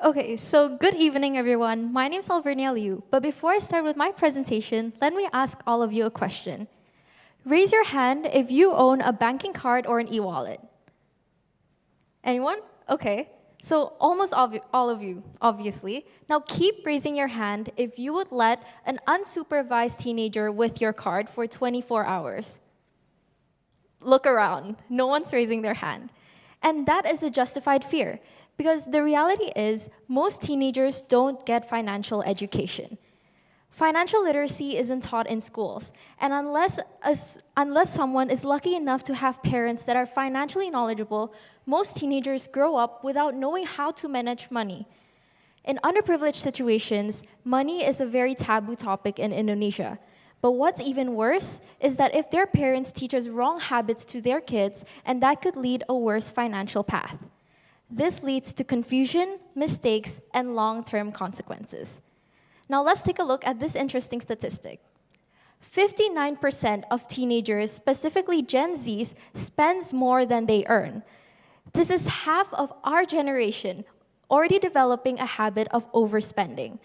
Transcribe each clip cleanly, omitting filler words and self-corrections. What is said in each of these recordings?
Okay, so good evening, everyone. My name is Alvernia Liu, but before I start with my presentation, let me ask all of you a question. Raise your hand if you own a banking card or an e-wallet. Anyone? Okay. So almost all of you, obviously. Now keep raising your hand if you would let an unsupervised teenager with your card for 24 hours. Look around. No one's raising their hand. And that is a justified fear because the reality is most teenagers don't get financial education. Financial literacy isn't taught in schools, and unless someone is lucky enough to have parents that are financially knowledgeable, most teenagers grow up without knowing how to manage money. In underprivileged situations, money is a very taboo topic in Indonesia. But what's even worse is that if their parents teach us wrong habits to their kids, and that could lead a worse financial path. This leads to confusion, mistakes, and long-term consequences. Now let's take a look at this interesting statistic. 59% of teenagers, specifically Gen Zs, spends more than they earn. This is half of our generation already developing a habit of overspending.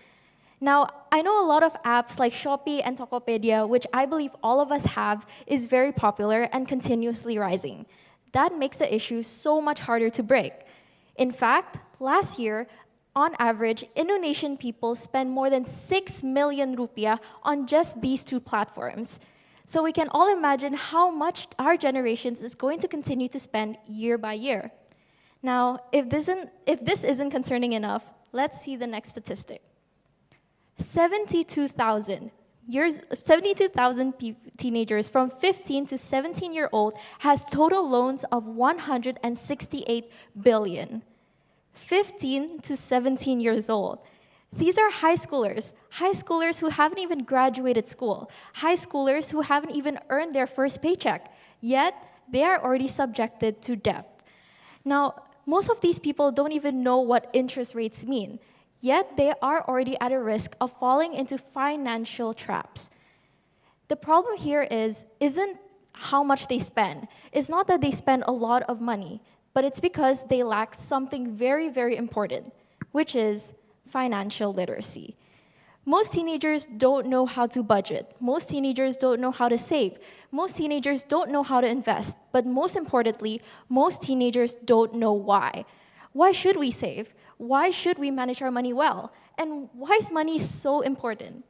Now, I know a lot of apps like Shopee and Tokopedia, which I believe all of us have, is very popular and continuously rising. That makes the issue so much harder to break. In fact, last year, on average, Indonesian people spend more than 6 million rupiah on just these two platforms. So we can all imagine how much our generation is going to continue to spend year by year. Now, if this isn't concerning enough, let's see the next statistic. 72,000 teenagers from 15 to 17-year-old has total loans of 168 billion. 15 to 17 years old. These are high schoolers who haven't even graduated school, high schoolers who haven't even earned their first paycheck, yet they are already subjected to debt. Now, most of these people don't even know what interest rates mean, yet they are already at a risk of falling into financial traps. The problem here isn't how much they spend. It's not that they spend a lot of money, but it's because they lack something very, very important, which is financial literacy. Most teenagers don't know how to budget. Most teenagers don't know how to save. Most teenagers don't know how to invest. But most importantly, most teenagers don't know why. Why should we save? Why should we manage our money well? And why is money so important?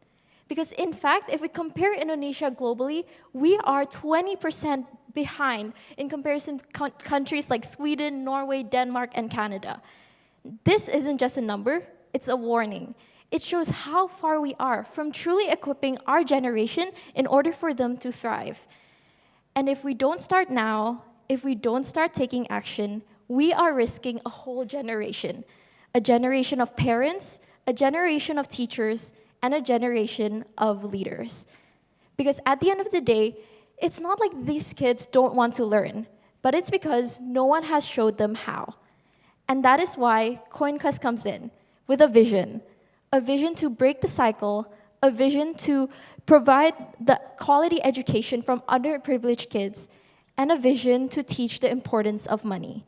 Because in fact, if we compare Indonesia globally, we are 20% behind in comparison to countries like Sweden, Norway, Denmark, and Canada. This isn't just a number, it's a warning. It shows how far we are from truly equipping our generation in order for them to thrive. And if we don't start now, if we don't start taking action, we are risking a whole generation. A generation of parents, a generation of teachers, and a generation of leaders. Because at the end of the day, it's not like these kids don't want to learn, but it's because no one has showed them how. And that is why CoinQuest comes in with a vision to break the cycle, a vision to provide the quality education from underprivileged kids, and a vision to teach the importance of money.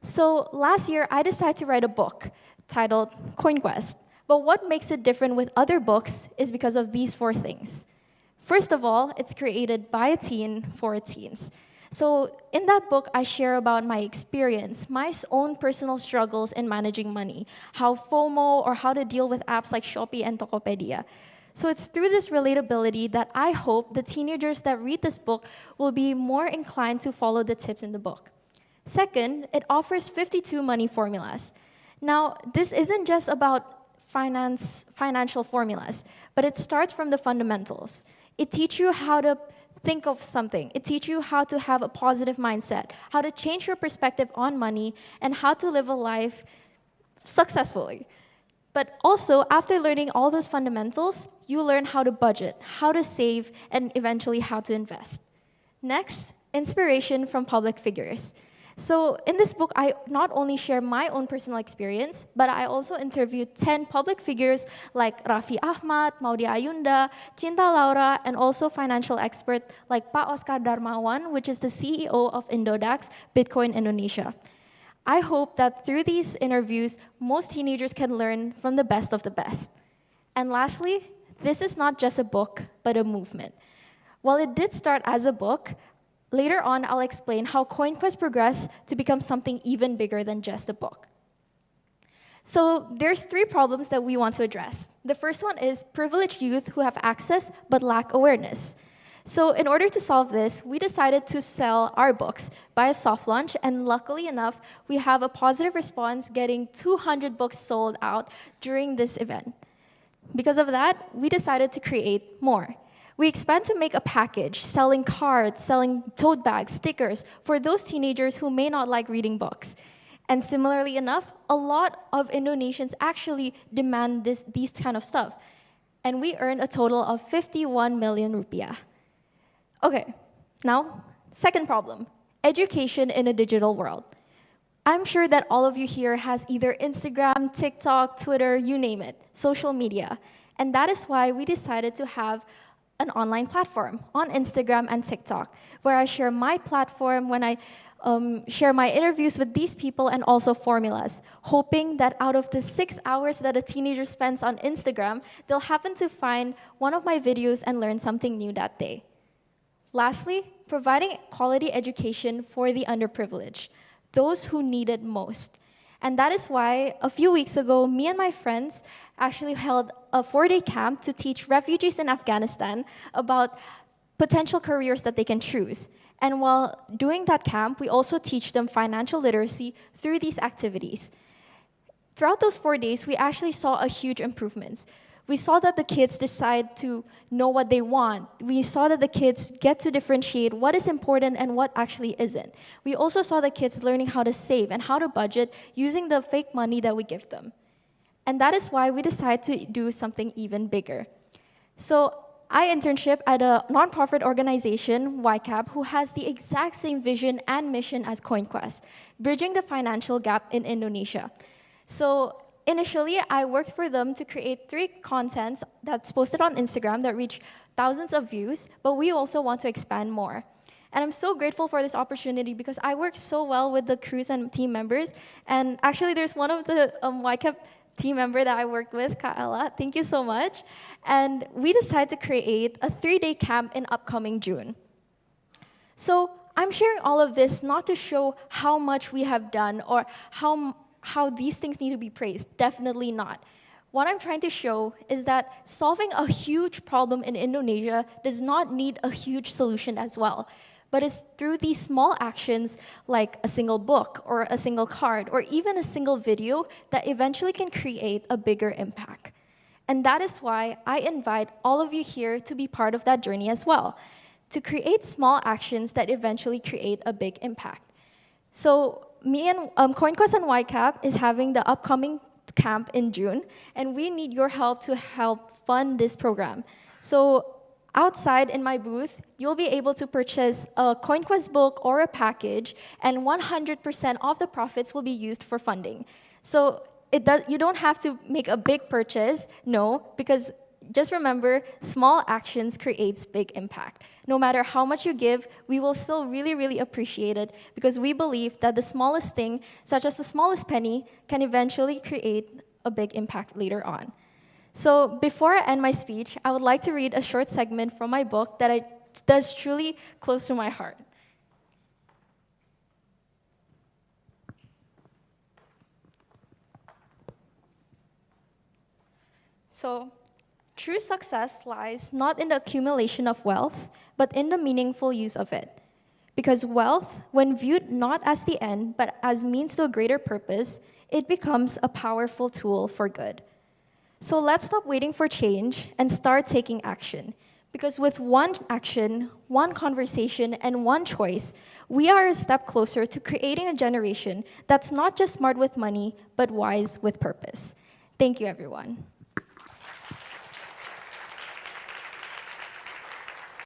So last year, I decided to write a book titled CoinQuest. But what makes it different with other books is because of these four things. First of all, it's created by a teen for teens. So in that book, I share about my experience, my own personal struggles in managing money, how FOMO or how to deal with apps like Shopee and Tokopedia. So it's through this relatability that I hope the teenagers that read this book will be more inclined to follow the tips in the book. Second, it offers 52 money formulas. Now, this isn't just about financial formulas, but it starts from the fundamentals. It teaches you how to think of something. It teaches you how to have a positive mindset, how to change your perspective on money, and how to live a life successfully. But also, after learning all those fundamentals, you learn how to budget, how to save, and eventually how to invest. Next, inspiration from public figures. So in this book, I not only share my own personal experience, but I also interviewed 10 public figures like Raffi Ahmad, Maudy Ayunda, Cinta Laura, and also financial expert like Pak Oscar Darmawan, which is the CEO of Indodax, Bitcoin Indonesia. I hope that through these interviews, most teenagers can learn from the best of the best. And lastly, this is not just a book, but a movement. While it did start as a book, later on I'll explain how CoinQuest progressed to become something even bigger than just a book. So there's 3 problems that we want to address. The first one is privileged youth who have access but lack awareness. So in order to solve this, we decided to sell our books by a soft launch, and luckily enough, we have a positive response, getting 200 books sold out during this event. Because of that, we decided to create more. We expand to make a package, selling cards, selling tote bags, stickers, for those teenagers who may not like reading books. And similarly enough, a lot of Indonesians actually demand these kind of stuff. And we earned a total of 51 million rupiah. Okay, now, second problem, education in a digital world. I'm sure that all of you here has either Instagram, TikTok, Twitter, you name it, social media. And that is why we decided to have an online platform on Instagram and TikTok, where I share my platform, when I share my interviews with these people and also formulas, hoping that out of the 6 hours that a teenager spends on Instagram, they'll happen to find one of my videos and learn something new that day. Lastly, providing quality education for the underprivileged, those who need it most. And that is why a few weeks ago, me and my friends actually held a 4-day camp to teach refugees in Afghanistan about potential careers that they can choose. And while doing that camp, we also teach them financial literacy through these activities. Throughout those 4 days, we actually saw a huge improvements. We saw that the kids decide to know what they want. We saw that the kids get to differentiate what is important and what actually isn't. We also saw the kids learning how to save and how to budget using the fake money that we give them. And that is why we decided to do something even bigger. So I internship at a nonprofit organization, YCAP, who has the exact same vision and mission as CoinQuest, bridging the financial gap in Indonesia. So initially, I worked for them to create 3 contents that's posted on Instagram that reach thousands of views, but we also want to expand more. And I'm so grateful for this opportunity because I work so well with the crews and team members. And actually, there's one of the YCAP team member that I worked with, Kaela. Thank you so much. And we decided to create a 3-day camp in upcoming June. So I'm sharing all of this not to show how much we have done or how these things need to be praised. Definitely not. What I'm trying to show is that solving a huge problem in Indonesia does not need a huge solution as well, but it's through these small actions like a single book or a single card or even a single video that eventually can create a bigger impact. And that is why I invite all of you here to be part of that journey as well, to create small actions that eventually create a big impact. So me and CoinQuest and YCAP is having the upcoming camp in June, and we need your help to help fund this program. So outside in my booth, you'll be able to purchase a CoinQuest book or a package, and 100% of the profits will be used for funding. So you don't have to make a big purchase, no, because just remember, small actions creates big impact. No matter how much you give, we will still really, really appreciate it because we believe that the smallest thing, such as the smallest penny, can eventually create a big impact later on. So before I end my speech, I would like to read a short segment from my book that's truly close to my heart. So, true success lies not in the accumulation of wealth, but in the meaningful use of it. Because wealth, when viewed not as the end, but as means to a greater purpose, it becomes a powerful tool for good. So let's stop waiting for change and start taking action. Because with one action, one conversation, and one choice, we are a step closer to creating a generation that's not just smart with money, but wise with purpose. Thank you, everyone.